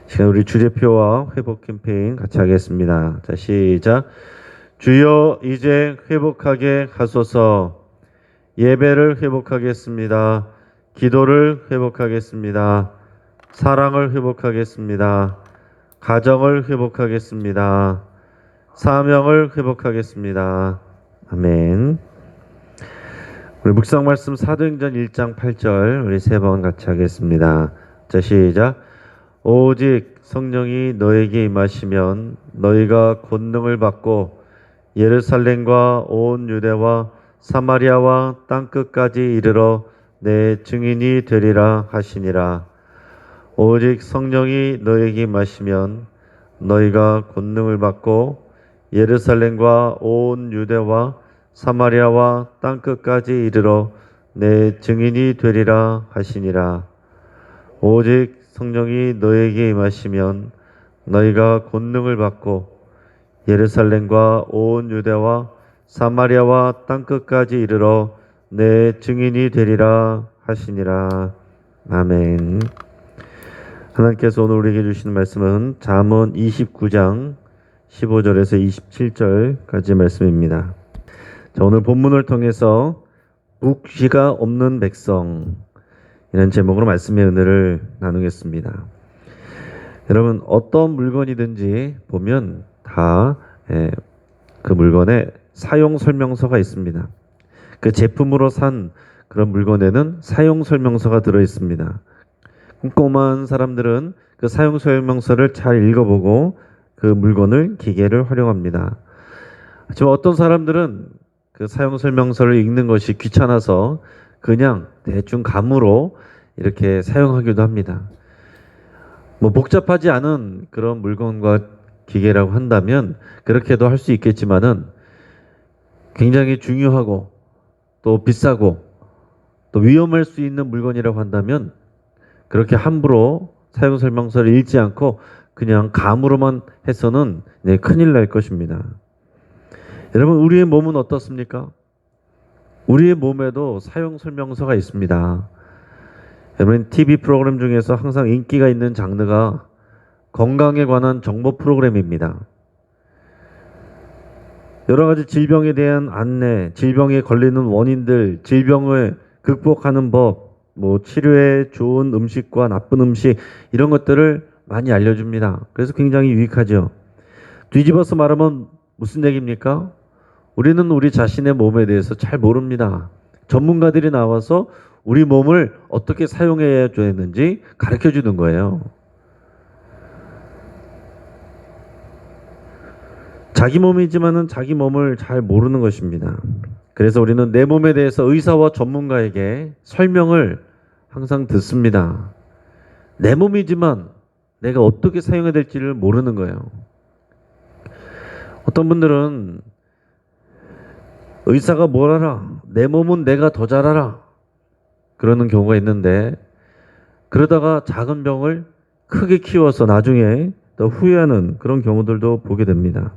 시간 우리 주제표와 회복 캠페인 같이 하겠습니다. 자, 시작. 주여 이제 회복하게 하소서. 예배를 회복하겠습니다. 기도를 회복하겠습니다. 사랑을 회복하겠습니다. 가정을 회복하겠습니다. 사명을 회복하겠습니다. 아멘. 우리 묵상 말씀 사도행전 1장 8절 우리 세 번 같이 하겠습니다. 자, 시작. 오직 성령이 너에게 임하시면 너희가 권능을 받고 예루살렘과 온 유대와 사마리아와 땅끝까지 이르러 내 증인이 되리라 하시니라. 오직 성령이 너에게 임하시면 너희가 권능을 받고 예루살렘과 온 유대와 사마리아와 땅끝까지 이르러 내 증인이 되리라 하시니라. 오직 성령이 너에게 임하시면 너희가 권능을 받고 예루살렘과 온 유대와 사마리아와 땅끝까지 이르러 내 증인이 되리라 하시니라. 아멘. 하나님께서 오늘 우리에게 주시는 말씀은 잠언 29장 15절에서 27절까지 말씀입니다. 자, 오늘 본문을 통해서 묵시가 없는 백성 이런 제목으로 말씀의 은혜를 나누겠습니다. 여러분, 어떤 물건이든지 보면 다 그 물건에 사용 설명서가 있습니다. 그 제품으로 산 그런 물건에는 사용 설명서가 들어 있습니다. 꼼꼼한 사람들은 그 사용 설명서를 잘 읽어보고 그 물건을 기계를 활용합니다. 하지만 어떤 사람들은 그 사용 설명서를 읽는 것이 귀찮아서 그냥 대충 감으로 이렇게 사용하기도 합니다. 뭐 복잡하지 않은 그런 물건과 기계라고 한다면 그렇게도 할 수 있겠지만은 굉장히 중요하고 또 비싸고 또 위험할 수 있는 물건이라고 한다면 그렇게 함부로 사용 설명서를 읽지 않고 그냥 감으로만 해서는 큰일 날 것입니다. 여러분, 우리의 몸은 어떻습니까? 우리의 몸에도 사용 설명서가 있습니다. 여러분, TV 프로그램 중에서 항상 인기가 있는 장르가 건강에 관한 정보 프로그램입니다. 여러 가지 질병에 대한 안내, 질병에 걸리는 원인들, 질병을 극복하는 법, 뭐 치료에 좋은 음식과 나쁜 음식 이런 것들을 많이 알려줍니다. 그래서 굉장히 유익하죠. 뒤집어서 말하면 무슨 얘기입니까? 우리는 우리 자신의 몸에 대해서 잘 모릅니다. 전문가들이 나와서 우리 몸을 어떻게 사용해야 되는지 가르쳐 주는 거예요. 자기 몸이지만은 자기 몸을 잘 모르는 것입니다. 그래서 우리는 내 몸에 대해서 의사와 전문가에게 설명을 항상 듣습니다. 내 몸이지만 내가 어떻게 사용해야 될지를 모르는 거예요. 어떤 분들은 의사가 뭘 알아? 내 몸은 내가 더 잘 알아. 그러는 경우가 있는데 그러다가 작은 병을 크게 키워서 나중에 더 후회하는 그런 경우들도 보게 됩니다.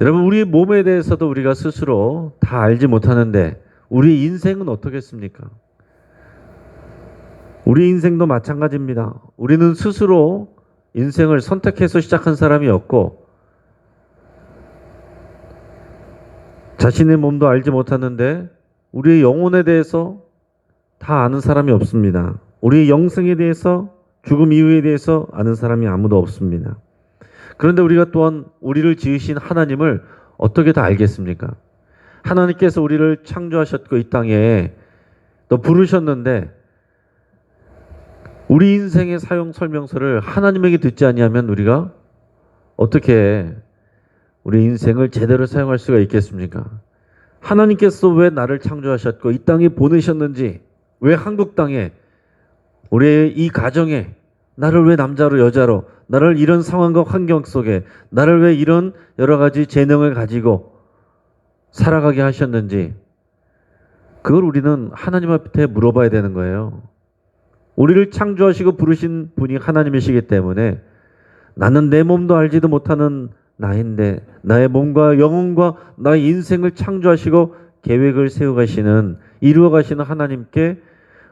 여러분, 우리 몸에 대해서도 우리가 스스로 다 알지 못하는데 우리 인생은 어떻겠습니까? 우리 인생도 마찬가지입니다. 우리는 스스로 인생을 선택해서 시작한 사람이 없고 자신의 몸도 알지 못하는데 우리의 영혼에 대해서 다 아는 사람이 없습니다. 우리의 영생에 대해서, 죽음 이후에 대해서 아는 사람이 아무도 없습니다. 그런데 우리가 또한 우리를 지으신 하나님을 어떻게 다 알겠습니까? 하나님께서 우리를 창조하셨고 이 땅에 또 부르셨는데 우리 인생의 사용 설명서를 하나님에게 듣지 아니하면 우리가 어떻게 우리 인생을 제대로 사용할 수가 있겠습니까? 하나님께서 왜 나를 창조하셨고 이 땅에 보내셨는지, 왜 한국 땅에, 우리의 이 가정에 나를 왜 남자로 여자로, 나를 이런 상황과 환경 속에 나를 왜 이런 여러 가지 재능을 가지고 살아가게 하셨는지 그걸 우리는 하나님 앞에 물어봐야 되는 거예요. 우리를 창조하시고 부르신 분이 하나님이시기 때문에 나는 내 몸도 알지도 못하는 나인데 나의 몸과 영혼과 나의 인생을 창조하시고 계획을 세워가시는, 이루어가시는 하나님께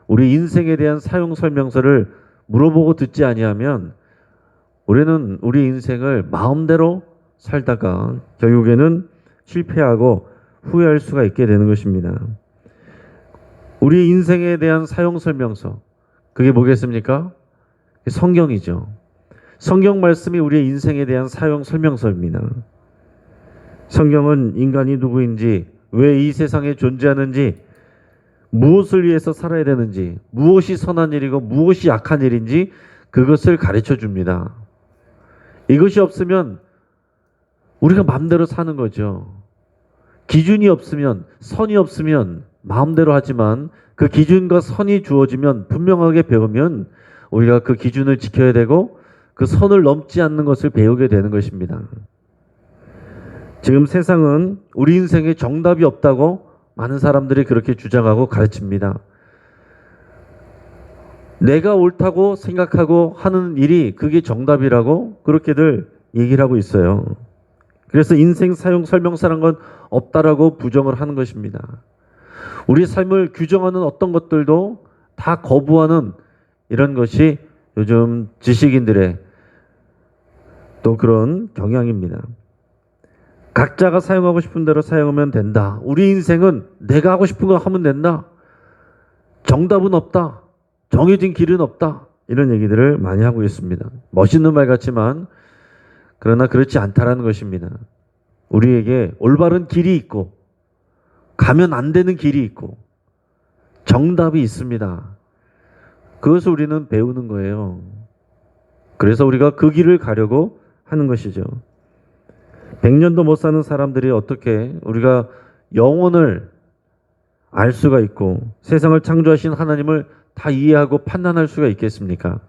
우리 인생에 대한 사용 설명서를 물어보고 듣지 아니하면 우리는 우리 인생을 마음대로 살다가 결국에는 실패하고 후회할 수가 있게 되는 것입니다. 우리 인생에 대한 사용 설명서, 그게 뭐겠습니까? 성경이죠. 성경 말씀이 우리의 인생에 대한 사용 설명서입니다. 성경은 인간이 누구인지, 왜 이 세상에 존재하는지, 무엇을 위해서 살아야 되는지, 무엇이 선한 일이고 무엇이 악한 일인지 그것을 가르쳐 줍니다. 이것이 없으면 우리가 마음대로 사는 거죠. 기준이 없으면, 선이 없으면 마음대로 하지만 그 기준과 선이 주어지면 분명하게 배우면 우리가 그 기준을 지켜야 되고 그 선을 넘지 않는 것을 배우게 되는 것입니다. 지금 세상은 우리 인생에 정답이 없다고 많은 사람들이 그렇게 주장하고 가르칩니다. 내가 옳다고 생각하고 하는 일이 그게 정답이라고 그렇게들 얘기를 하고 있어요. 그래서 인생 사용 설명서란 건 없다라고 부정을 하는 것입니다. 우리 삶을 규정하는 어떤 것들도 다 거부하는 이런 것이 요즘 지식인들의 또 그런 경향입니다. 각자가 사용하고 싶은 대로 사용하면 된다. 우리 인생은 내가 하고 싶은 거 하면 된다. 정답은 없다. 정해진 길은 없다. 이런 얘기들을 많이 하고 있습니다. 멋있는 말 같지만 그러나 그렇지 않다라는 것입니다. 우리에게 올바른 길이 있고 가면 안 되는 길이 있고 정답이 있습니다. 그것을 우리는 배우는 거예요. 그래서 우리가 그 길을 가려고 하는 것이죠. 100년도 못 사는 사람들이 어떻게 우리가 영혼을 알 수가 있고 세상을 창조하신 하나님을 다 이해하고 판단할 수가 있겠습니까?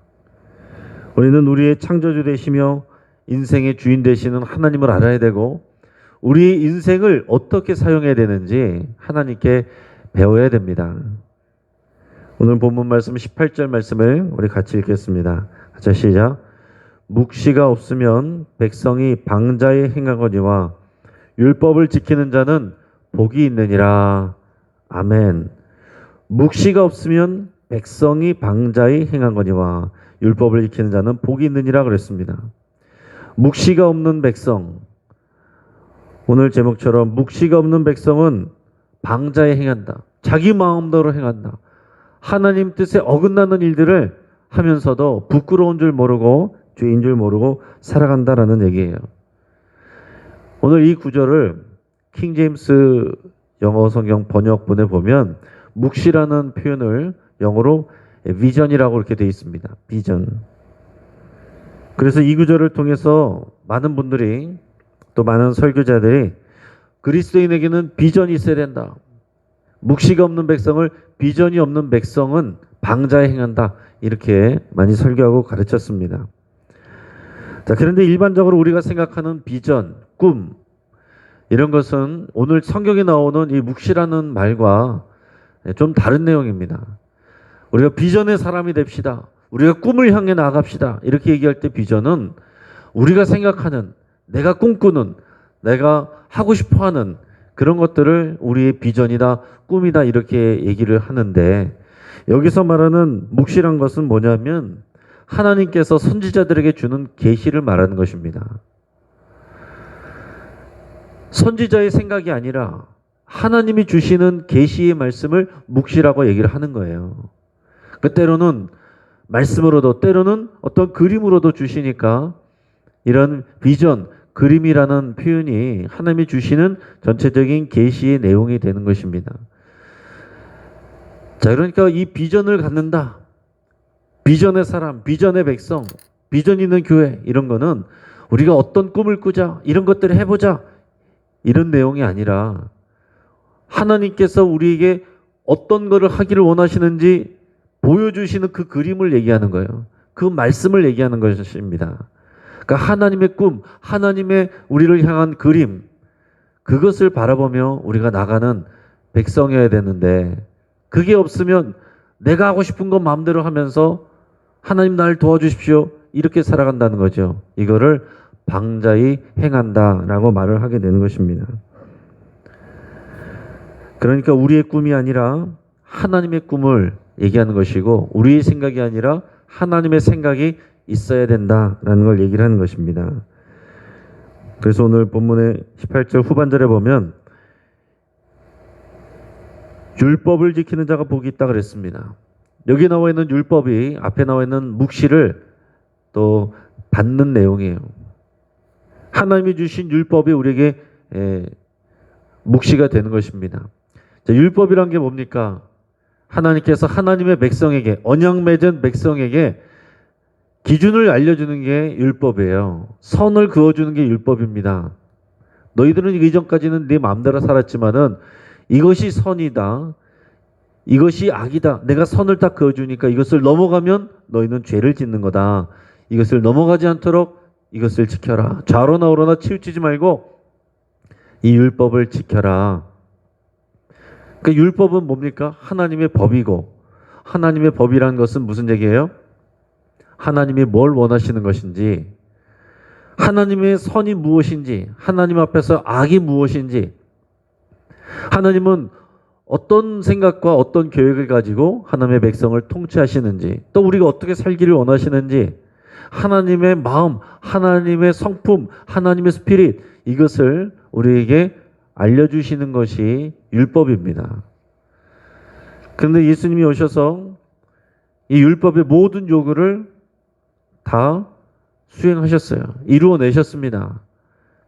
우리는 우리의 창조주 되시며 인생의 주인 되시는 하나님을 알아야 되고 우리의 인생을 어떻게 사용해야 되는지 하나님께 배워야 됩니다. 오늘 본문 말씀 18절 말씀을 우리 같이 읽겠습니다. 자, 시작. 묵시가 없으면 백성이 방자에 행하거니와 율법을 지키는 자는 복이 있느니라. 아멘. 묵시가 없으면 백성이 방자에 행하거니와 율법을 지키는 자는 복이 있느니라 그랬습니다. 묵시가 없는 백성, 오늘 제목처럼 묵시가 없는 백성은 방자에 행한다. 자기 마음대로 행한다. 하나님 뜻에 어긋나는 일들을 하면서도 부끄러운 줄 모르고 죄인 줄 모르고 살아간다라는 얘기예요. 오늘 이 구절을 킹 제임스 영어 성경 번역본에 보면 묵시라는 표현을 영어로 비전이라고 이렇게 되어 있습니다. 비전. 그래서 이 구절을 통해서 많은 분들이 또 많은 설교자들이 그리스도인에게는 비전이 있어야 된다. 묵시가 없는 백성을 비전이 없는 백성은 방자에 행한다. 이렇게 많이 설교하고 가르쳤습니다. 자, 그런데 일반적으로 우리가 생각하는 비전, 꿈 이런 것은 오늘 성경에 나오는 이 묵시라는 말과 좀 다른 내용입니다. 우리가 비전의 사람이 됩시다. 우리가 꿈을 향해 나아갑시다. 이렇게 얘기할 때 비전은 우리가 생각하는, 내가 꿈꾸는, 내가 하고 싶어하는 그런 것들을 우리의 비전이다, 꿈이다 이렇게 얘기를 하는데 여기서 말하는 묵시란 것은 뭐냐면 하나님께서 선지자들에게 주는 계시를 말하는 것입니다. 선지자의 생각이 아니라 하나님이 주시는 계시의 말씀을 묵시라고 얘기를 하는 거예요. 그 때로는 말씀으로도 때로는 어떤 그림으로도 주시니까 이런 비전, 그림이라는 표현이 하나님이 주시는 전체적인 계시의 내용이 되는 것입니다. 자, 그러니까 이 비전을 갖는다. 비전의 사람, 비전의 백성, 비전 있는 교회 이런 거는 우리가 어떤 꿈을 꾸자, 이런 것들을 해보자 이런 내용이 아니라 하나님께서 우리에게 어떤 것을 하기를 원하시는지 보여주시는 그 그림을 얘기하는 거예요. 그 말씀을 얘기하는 것입니다. 그러니까 하나님의 꿈, 하나님의 우리를 향한 그림, 그것을 바라보며 우리가 나가는 백성이어야 되는데 그게 없으면 내가 하고 싶은 것 마음대로 하면서 하나님 나를 도와주십시오 이렇게 살아간다는 거죠. 이거를 방자히 행한다라고 말을 하게 되는 것입니다. 그러니까 우리의 꿈이 아니라 하나님의 꿈을 얘기하는 것이고 우리의 생각이 아니라 하나님의 생각이 있어야 된다라는 걸 얘기를 하는 것입니다. 그래서 오늘 본문의 18절 후반절에 보면 율법을 지키는 자가 복이 있다 그랬습니다. 여기 나와 있는 율법이 앞에 나와 있는 묵시를 또 받는 내용이에요. 하나님이 주신 율법이 우리에게 묵시가 되는 것입니다. 자, 율법이란 게 뭡니까? 하나님께서 하나님의 백성에게, 언약 맺은 백성에게 기준을 알려주는 게 율법이에요. 선을 그어주는 게 율법입니다. 너희들은 이전까지는 네 마음대로 살았지만은 이것이 선이다, 이것이 악이다, 내가 선을 딱 그어주니까 이것을 넘어가면 너희는 죄를 짓는 거다. 이것을 넘어가지 않도록 이것을 지켜라. 좌로나 우로나 치우치지 말고 이 율법을 지켜라. 그 율법은 뭡니까? 하나님의 법이고, 하나님의 법이라는 것은 무슨 얘기예요? 하나님이 뭘 원하시는 것인지, 하나님의 선이 무엇인지, 하나님 앞에서 악이 무엇인지, 하나님은 어떤 생각과 어떤 계획을 가지고 하나님의 백성을 통치하시는지, 또 우리가 어떻게 살기를 원하시는지, 하나님의 마음, 하나님의 성품, 하나님의 스피릿, 이것을 우리에게 알려주시는 것이 율법입니다. 그런데 예수님이 오셔서 이 율법의 모든 요구를 다 수행하셨어요. 이루어내셨습니다.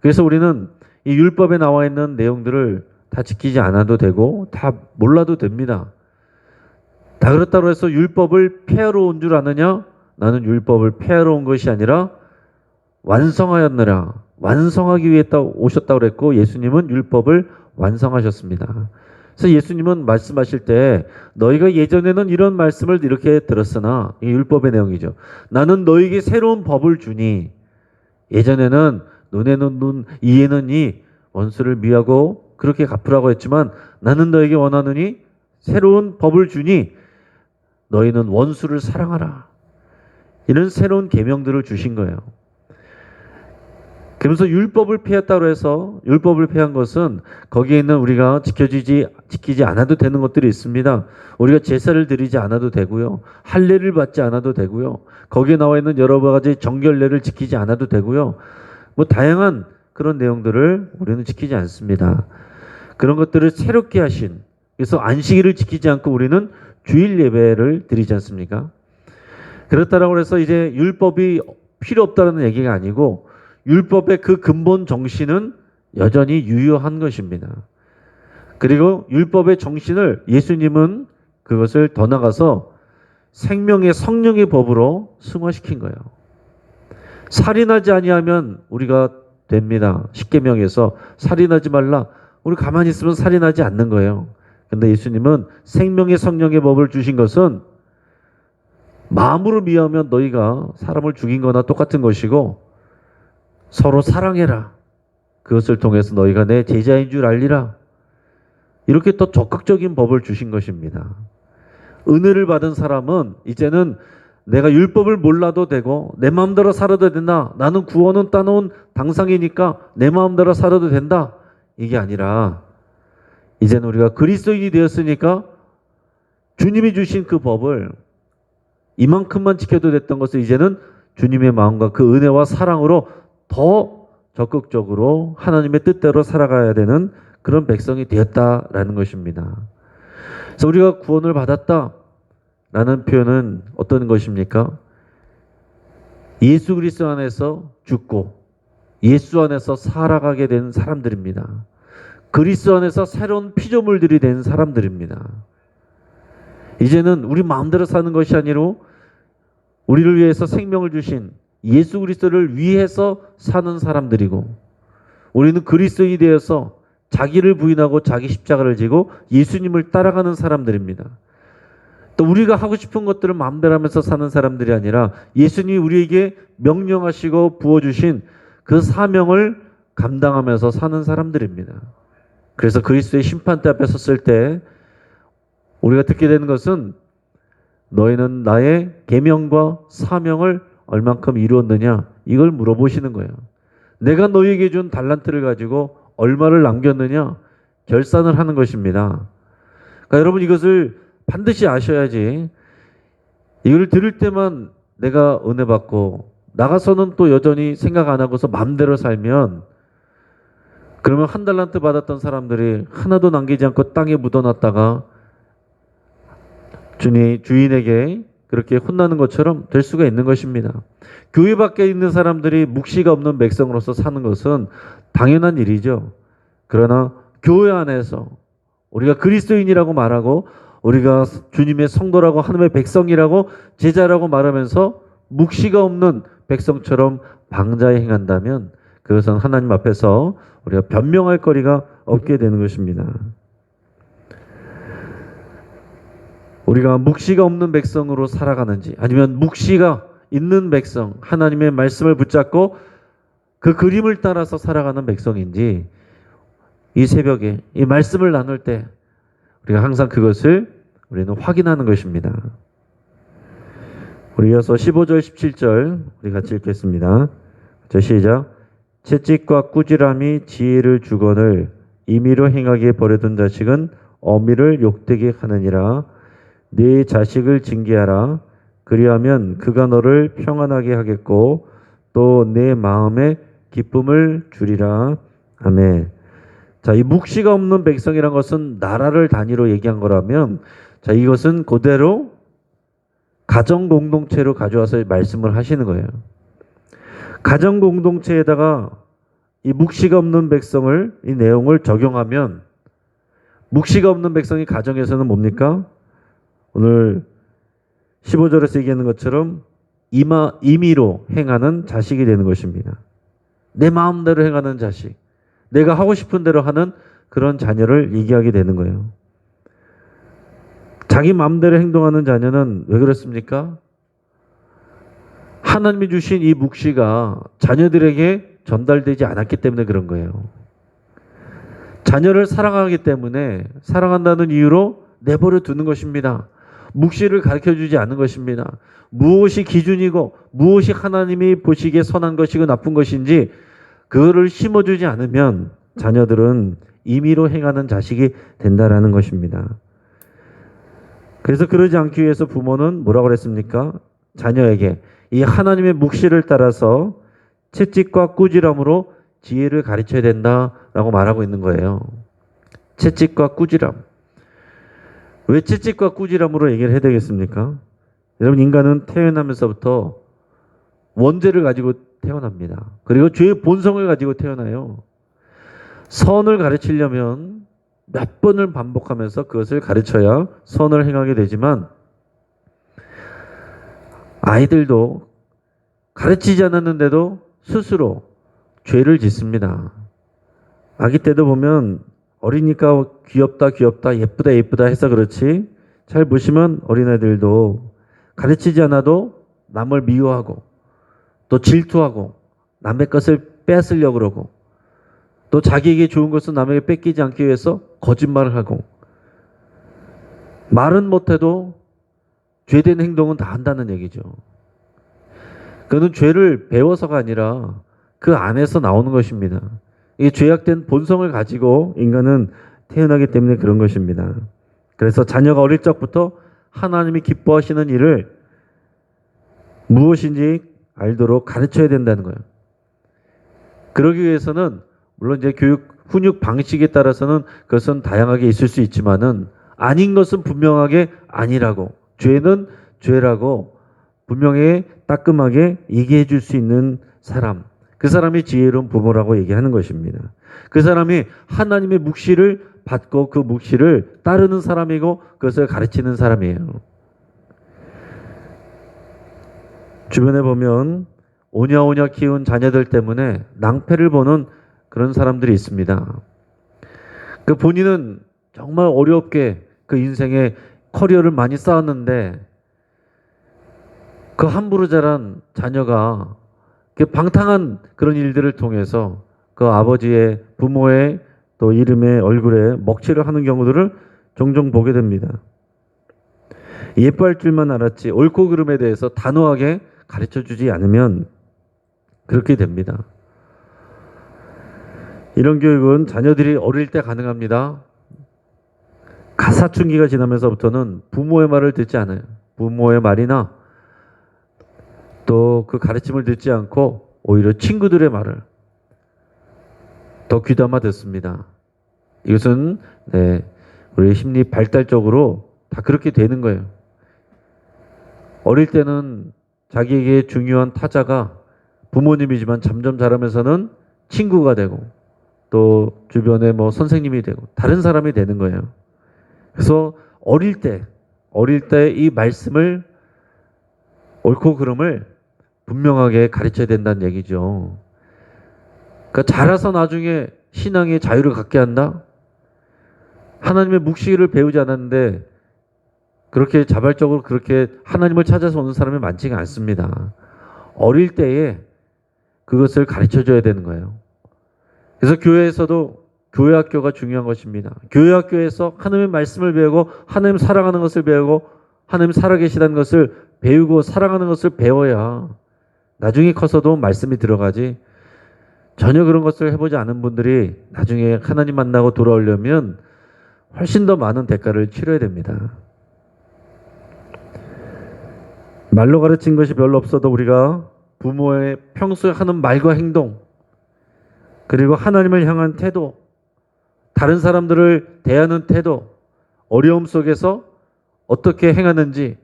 그래서 우리는 이 율법에 나와 있는 내용들을 다 지키지 않아도 되고 다 몰라도 됩니다. 다 그렇다고 해서 율법을 폐하러 온 줄 아느냐? 나는 율법을 폐하러 온 것이 아니라 완성하였느라, 완성하기 위해 오셨다고 그랬고, 예수님은 율법을 완성하셨습니다. 그래서 예수님은 말씀하실 때 너희가 예전에는 이런 말씀을 이렇게 들었으나, 이게 율법의 내용이죠. 나는 너희에게 새로운 법을 주니, 예전에는 눈에는 눈, 이에는 이, 원수를 미하고 그렇게 갚으라고 했지만 나는 너에게 원하노니 새로운 법을 주니 너희는 원수를 사랑하라. 이런 새로운 계명들을 주신 거예요. 그러면서 율법을 폐했다고 해서, 율법을 폐한 것은 거기에 있는 우리가 지키지 않아도 되는 것들이 있습니다. 우리가 제사를 드리지 않아도 되고요. 할례를 받지 않아도 되고요. 거기에 나와 있는 여러 가지 정결례를 지키지 않아도 되고요. 뭐 다양한 그런 내용들을 우리는 지키지 않습니다. 그런 것들을 새롭게 하신, 그래서 안식일을 지키지 않고 우리는 주일 예배를 드리지 않습니까? 그렇다라고 해서 이제 율법이 필요 없다는 얘기가 아니고, 율법의 그 근본 정신은 여전히 유효한 것입니다. 그리고 율법의 정신을 예수님은 그것을 더 나가서 생명의 성령의 법으로 승화시킨 거예요. 살인하지 아니하면 우리가 됩니다. 십계명에서 살인하지 말라. 우리 가만히 있으면 살인하지 않는 거예요. 근데 예수님은 생명의 성령의 법을 주신 것은 마음으로 미워하면 너희가 사람을 죽인 거나 똑같은 것이고, 서로 사랑해라. 그것을 통해서 너희가 내 제자인 줄 알리라. 이렇게 또 적극적인 법을 주신 것입니다. 은혜를 받은 사람은 이제는 내가 율법을 몰라도 되고 내 마음대로 살아도 된다. 나는 구원은 따놓은 당상이니까 내 마음대로 살아도 된다. 이게 아니라 이제는 우리가 그리스도인이 되었으니까 주님이 주신 그 법을 이만큼만 지켜도 됐던 것을 이제는 주님의 마음과 그 은혜와 사랑으로 더 적극적으로 하나님의 뜻대로 살아가야 되는 그런 백성이 되었다라는 것입니다. 그래서 우리가 구원을 받았다라는 표현은 어떤 것입니까? 예수 그리스도 안에서 죽고 예수 안에서 살아가게 된 사람들입니다. 그리스도 안에서 새로운 피조물들이 된 사람들입니다. 이제는 우리 마음대로 사는 것이 아니라 우리를 위해서 생명을 주신 예수 그리스도를 위해서 사는 사람들이고, 우리는 그리스도인이 되어서 자기를 부인하고 자기 십자가를 지고 예수님을 따라가는 사람들입니다. 또 우리가 하고 싶은 것들을 마음대로 하면서 사는 사람들이 아니라 예수님이 우리에게 명령하시고 부어주신 그 사명을 감당하면서 사는 사람들입니다. 그래서 그리스도의 심판대 앞에 섰을 때 우리가 듣게 되는 것은 너희는 나의 계명과 사명을 얼만큼 이루었느냐, 이걸 물어보시는 거예요. 내가 너희에게 준 달란트를 가지고 얼마를 남겼느냐, 결산을 하는 것입니다. 그러니까 여러분 이것을 반드시 아셔야지, 이걸 들을 때만 내가 은혜 받고 나가서는 또 여전히 생각 안 하고서 마음대로 살면 그러면 한 달란트 받았던 사람들이 하나도 남기지 않고 땅에 묻어놨다가 주인에게 그렇게 혼나는 것처럼 될 수가 있는 것입니다. 교회 밖에 있는 사람들이 묵시가 없는 백성으로서 사는 것은 당연한 일이죠. 그러나 교회 안에서 우리가 그리스도인이라고 말하고 우리가 주님의 성도라고 하나님의 백성이라고 제자라고 말하면서 묵시가 없는 백성처럼 방자에 행한다면 그것은 하나님 앞에서 우리가 변명할 거리가 없게 되는 것입니다. 우리가 묵시가 없는 백성으로 살아가는지 아니면 묵시가 있는 백성, 하나님의 말씀을 붙잡고 그 그림을 따라서 살아가는 백성인지 이 새벽에 이 말씀을 나눌 때 우리가 항상 그것을 우리는 확인하는 것입니다. 우리 이어서 15절 17절 우리 같이 읽겠습니다. 자, 시작. 채찍과 꾸지람이 지혜를 주거늘 임의로 행하기에 버려둔 자식은 어미를 욕되게 하느니라. 네 자식을 징계하라. 그리하면 그가 너를 평안하게 하겠고 또 내 마음에 기쁨을 주리라. 아멘. 자, 이 묵시가 없는 백성이란 것은 나라를 단위로 얘기한 거라면 자, 이것은 그대로 가정 공동체로 가져와서 말씀을 하시는 거예요. 가정 공동체에다가 이 묵시가 없는 백성을 이 내용을 적용하면 묵시가 없는 백성이 가정에서는 뭡니까? 오늘 15절에서 얘기하는 것처럼 임의로 행하는 자식이 되는 것입니다. 내 마음대로 행하는 자식. 내가 하고 싶은 대로 하는 그런 자녀를 얘기하게 되는 거예요. 자기 마음대로 행동하는 자녀는 왜 그렇습니까? 하나님이 주신 이 묵시가 자녀들에게 전달되지 않았기 때문에 그런 거예요. 자녀를 사랑하기 때문에 사랑한다는 이유로 내버려 두는 것입니다. 묵시를 가르쳐주지 않는 것입니다. 무엇이 기준이고 무엇이 하나님이 보시기에 선한 것이고 나쁜 것인지 그거를 심어주지 않으면 자녀들은 임의로 행하는 자식이 된다라는 것입니다. 그래서 그러지 않기 위해서 부모는 뭐라고 그랬습니까? 자녀에게 이 하나님의 묵시를 따라서 채찍과 꾸지람으로 지혜를 가르쳐야 된다라고 말하고 있는 거예요. 채찍과 꾸지람. 왜 채찍과 꾸지람으로 얘기를 해야 되겠습니까? 여러분, 인간은 태어나면서부터 원죄를 가지고 태어납니다. 그리고 죄의 본성을 가지고 태어나요. 선을 가르치려면 몇 번을 반복하면서 그것을 가르쳐야 선을 행하게 되지만 아이들도 가르치지 않았는데도 스스로 죄를 짓습니다. 아기 때도 보면 어리니까 귀엽다 귀엽다 예쁘다 예쁘다 해서 그렇지 잘 보시면 어린아이들도 가르치지 않아도 남을 미워하고 또 질투하고 남의 것을 뺏으려고 그러고 또 자기에게 좋은 것은 남에게 뺏기지 않기 위해서 거짓말을 하고 말은 못해도 죄된 행동은 다 한다는 얘기죠. 그는 죄를 배워서가 아니라 그 안에서 나오는 것입니다. 이 죄악된 본성을 가지고 인간은 태어나기 때문에 그런 것입니다. 그래서 자녀가 어릴 적부터 하나님이 기뻐하시는 일을 무엇인지 알도록 가르쳐야 된다는 거예요. 그러기 위해서는 물론 이제 교육 훈육 방식에 따라서는 그것은 다양하게 있을 수 있지만은 아닌 것은 분명하게 아니라고 죄는 죄라고 분명히 따끔하게 얘기해 줄 수 있는 사람, 그 사람이 지혜로운 부모라고 얘기하는 것입니다. 그 사람이 하나님의 묵시를 받고 그 묵시를 따르는 사람이고 그것을 가르치는 사람이에요. 주변에 보면 오냐오냐 키운 자녀들 때문에 낭패를 보는 그런 사람들이 있습니다. 그 본인은 정말 어렵게 그 인생의 커리어를 많이 쌓았는데 그 함부로 자란 자녀가 그 방탕한 그런 일들을 통해서 그 아버지의 부모의 또 이름의 얼굴에 먹칠을 하는 경우들을 종종 보게 됩니다. 예뻐할 줄만 알았지 옳고 그름에 대해서 단호하게 가르쳐주지 않으면 그렇게 됩니다. 이런 교육은 자녀들이 어릴 때 가능합니다. 사춘기가 지나면서부터는 부모의 말을 듣지 않아요. 부모의 말이나 또 그 가르침을 듣지 않고 오히려 친구들의 말을 더 귀담아 듣습니다. 이것은 우리 심리 발달적으로 다 그렇게 되는 거예요. 어릴 때는 자기에게 중요한 타자가 부모님이지만 점점 자라면서는 친구가 되고 또 주변에 뭐 선생님이 되고 다른 사람이 되는 거예요. 그래서 어릴 때 이 말씀을 옳고 그름을 분명하게 가르쳐야 된다는 얘기죠. 그러니까 자라서 나중에 신앙의 자유를 갖게 한다? 하나님의 묵시를 배우지 않았는데 그렇게 자발적으로 그렇게 하나님을 찾아서 오는 사람이 많지가 않습니다. 어릴 때에 그것을 가르쳐 줘야 되는 거예요. 그래서 교회에서도 교회 학교가 중요한 것입니다. 교회 학교에서 하나님의 말씀을 배우고 하나님 사랑하는 것을 배우고 하나님 살아계시다는 것을 배우고 사랑하는 것을 배워야 나중에 커서도 말씀이 들어가지, 전혀 그런 것을 해보지 않은 분들이 나중에 하나님 만나고 돌아오려면 훨씬 더 많은 대가를 치러야 됩니다. 말로 가르친 것이 별로 없어도 우리가 부모의 평소에 하는 말과 행동, 그리고 하나님을 향한 태도, 다른 사람들을 대하는 태도, 어려움 속에서 어떻게 행하는지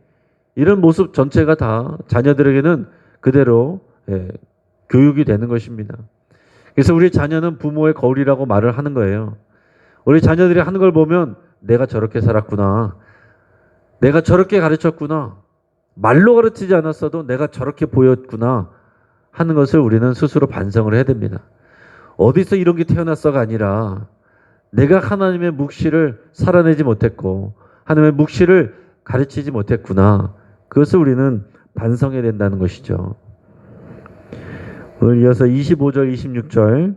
이런 모습 전체가 다 자녀들에게는 그대로 교육이 되는 것입니다. 그래서 우리 자녀는 부모의 거울이라고 말을 하는 거예요. 우리 자녀들이 하는 걸 보면 내가 저렇게 살았구나, 내가 저렇게 가르쳤구나, 말로 가르치지 않았어도 내가 저렇게 보였구나 하는 것을 우리는 스스로 반성을 해야 됩니다. 어디서 이런 게 태어났어가 아니라 내가 하나님의 묵시를 살아내지 못했고 하나님의 묵시를 가르치지 못했구나, 그것을 우리는 반성해야 된다는 것이죠. 오늘 이어서 25절 26절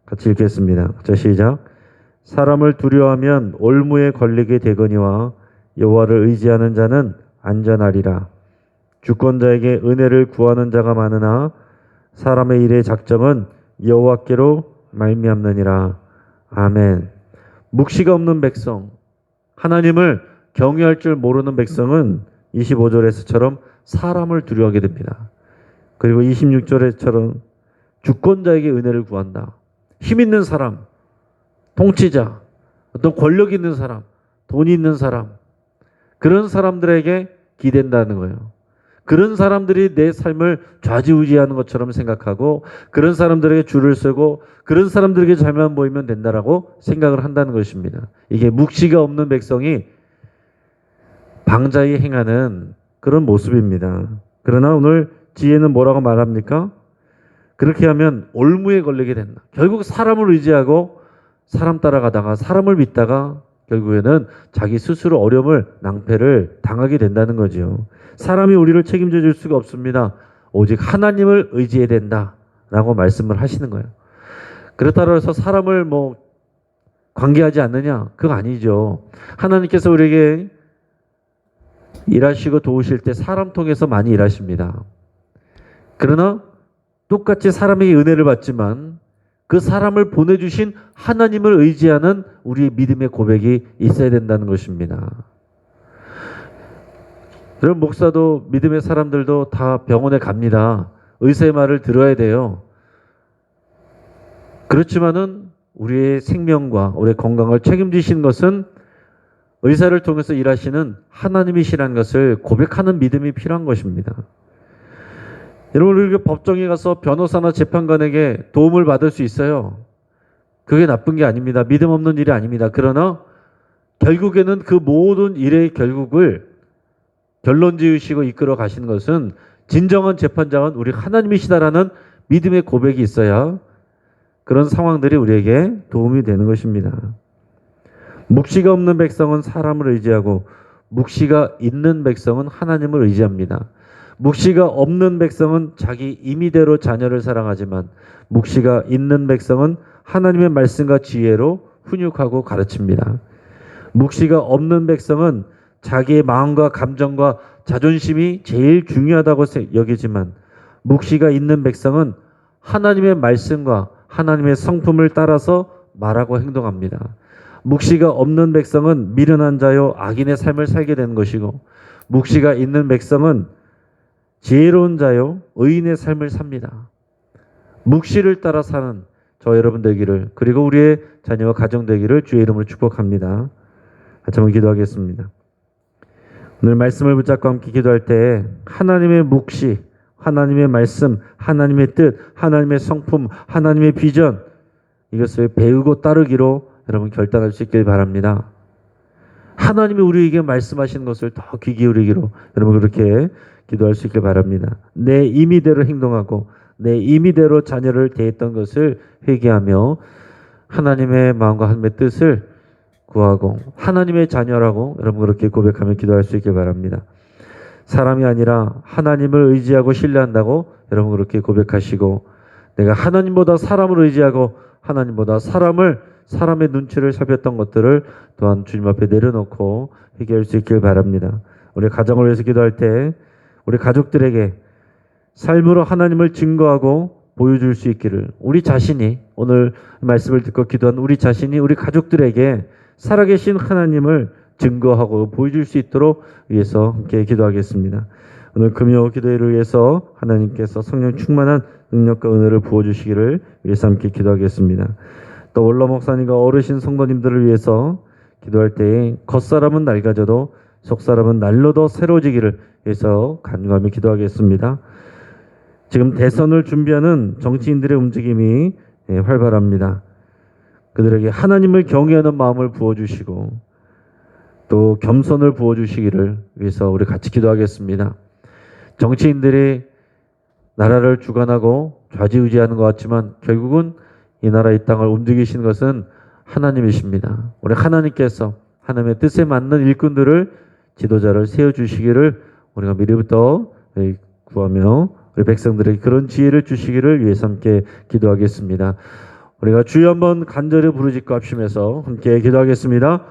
같이 읽겠습니다. 자, 시작. 사람을 두려워하면 올무에 걸리게 되거니와 여호와를 의지하는 자는 안전하리라. 주권자에게 은혜를 구하는 자가 많으나 사람의 일의 작정은 여호와께로 말미암느니라. 아멘. 묵시가 없는 백성, 하나님을 경외할 줄 모르는 백성은 25절에서처럼 사람을 두려워하게 됩니다. 그리고 26절에처럼 주권자에게 은혜를 구한다. 힘 있는 사람, 통치자, 어떤 권력 있는 사람, 돈이 있는 사람, 그런 사람들에게 기댄다는 거예요. 그런 사람들이 내 삶을 좌지우지하는 것처럼 생각하고 그런 사람들에게 줄을 서고 그런 사람들에게 잘만 보이면 된다라고 생각을 한다는 것입니다. 이게 묵시가 없는 백성이 방자히 행하는 그런 모습입니다. 그러나 오늘 지혜는 뭐라고 말합니까? 그렇게 하면 올무에 걸리게 된다. 결국 사람을 의지하고 사람 따라가다가 사람을 믿다가 결국에는 자기 스스로 어려움을, 낭패를 당하게 된다는 거죠. 사람이 우리를 책임져 줄 수가 없습니다. 오직 하나님을 의지해야 된다라고 말씀을 하시는 거예요. 그렇다고 해서 사람을 관계하지 않느냐? 그거 아니죠. 하나님께서 우리에게 일하시고 도우실 때 사람 통해서 많이 일하십니다. 그러나 똑같이 사람에게 은혜를 받지만 그 사람을 보내주신 하나님을 의지하는 우리의 믿음의 고백이 있어야 된다는 것입니다. 여러분, 목사도 믿음의 사람들도 다 병원에 갑니다. 의사의 말을 들어야 돼요. 그렇지만은 우리의 생명과 우리의 건강을 책임지신 것은 의사를 통해서 일하시는 하나님이시라는 것을 고백하는 믿음이 필요한 것입니다. 여러분, 우리가 법정에 가서 변호사나 재판관에게 도움을 받을 수 있어요. 그게 나쁜 게 아닙니다. 믿음 없는 일이 아닙니다. 그러나 결국에는 그 모든 일의 결국을 결론 지으시고 이끌어 가시는 것은 진정한 재판장은 우리 하나님이시다라는 믿음의 고백이 있어야 그런 상황들이 우리에게 도움이 되는 것입니다. 묵시가 없는 백성은 사람을 의지하고 묵시가 있는 백성은 하나님을 의지합니다. 묵시가 없는 백성은 자기 임의대로 자녀를 사랑하지만 묵시가 있는 백성은 하나님의 말씀과 지혜로 훈육하고 가르칩니다. 묵시가 없는 백성은 자기의 마음과 감정과 자존심이 제일 중요하다고 여기지만 묵시가 있는 백성은 하나님의 말씀과 하나님의 성품을 따라서 말하고 행동합니다. 묵시가 없는 백성은 미련한 자요 악인의 삶을 살게 되는 것이고 묵시가 있는 백성은 지혜로운 자요 의인의 삶을 삽니다. 묵시를 따라 사는 저 여러분 되기를, 그리고 우리의 자녀와 가정 되기를 주의 이름으로 축복합니다. 같이 한번 기도하겠습니다. 오늘 말씀을 붙잡고 함께 기도할 때 하나님의 묵시, 하나님의 말씀, 하나님의 뜻, 하나님의 성품, 하나님의 비전, 이것을 배우고 따르기로 여러분 결단할 수 있길 바랍니다. 하나님이 우리에게 말씀하시는 것을 더 귀 기울이기로 여러분 그렇게 기도할 수 있길 바랍니다. 내 임의대로 행동하고 내 임의대로 자녀를 대했던 것을 회개하며 하나님의 마음과 하나님의 뜻을 구하고 하나님의 자녀라고 여러분 그렇게 고백하며 기도할 수 있길 바랍니다. 사람이 아니라 하나님을 의지하고 신뢰한다고 여러분 그렇게 고백하시고, 내가 하나님보다 사람을 의지하고 하나님보다 사람의 눈치를 살폈던 것들을 또한 주님 앞에 내려놓고 회개할 수 있길 바랍니다. 우리 가정을 위해서 기도할 때 우리 가족들에게 삶으로 하나님을 증거하고 보여줄 수 있기를, 우리 자신이 오늘 말씀을 듣고 기도한 우리 자신이 우리 가족들에게 살아계신 하나님을 증거하고 보여줄 수 있도록 위해서 함께 기도하겠습니다. 오늘 금요 기도회를 위해서 하나님께서 성령 충만한 능력과 은혜를 부어주시기를 위해서 함께 기도하겠습니다. 또 원로 목사님과 어르신 성도님들을 위해서 기도할 때 겉사람은 낡아져도 속사람은 날로도 새로워지기를 위해서 간구하며 기도하겠습니다. 지금 대선을 준비하는 정치인들의 움직임이 활발합니다. 그들에게 하나님을 경외하는 마음을 부어주시고 또 겸손을 부어주시기를 위해서 우리 같이 기도하겠습니다. 정치인들이 나라를 주관하고 좌지우지하는 것 같지만 결국은 이 나라 이 땅을 움직이시는 것은 하나님이십니다. 우리 하나님께서 하나님의 뜻에 맞는 일꾼들을, 지도자를 세워주시기를 우리가 미리부터 구하며 우리 백성들에게 그런 지혜를 주시기를 위해서 함께 기도하겠습니다. 우리가 주여 한번 간절히 부르짖고 합심해서 함께 기도하겠습니다.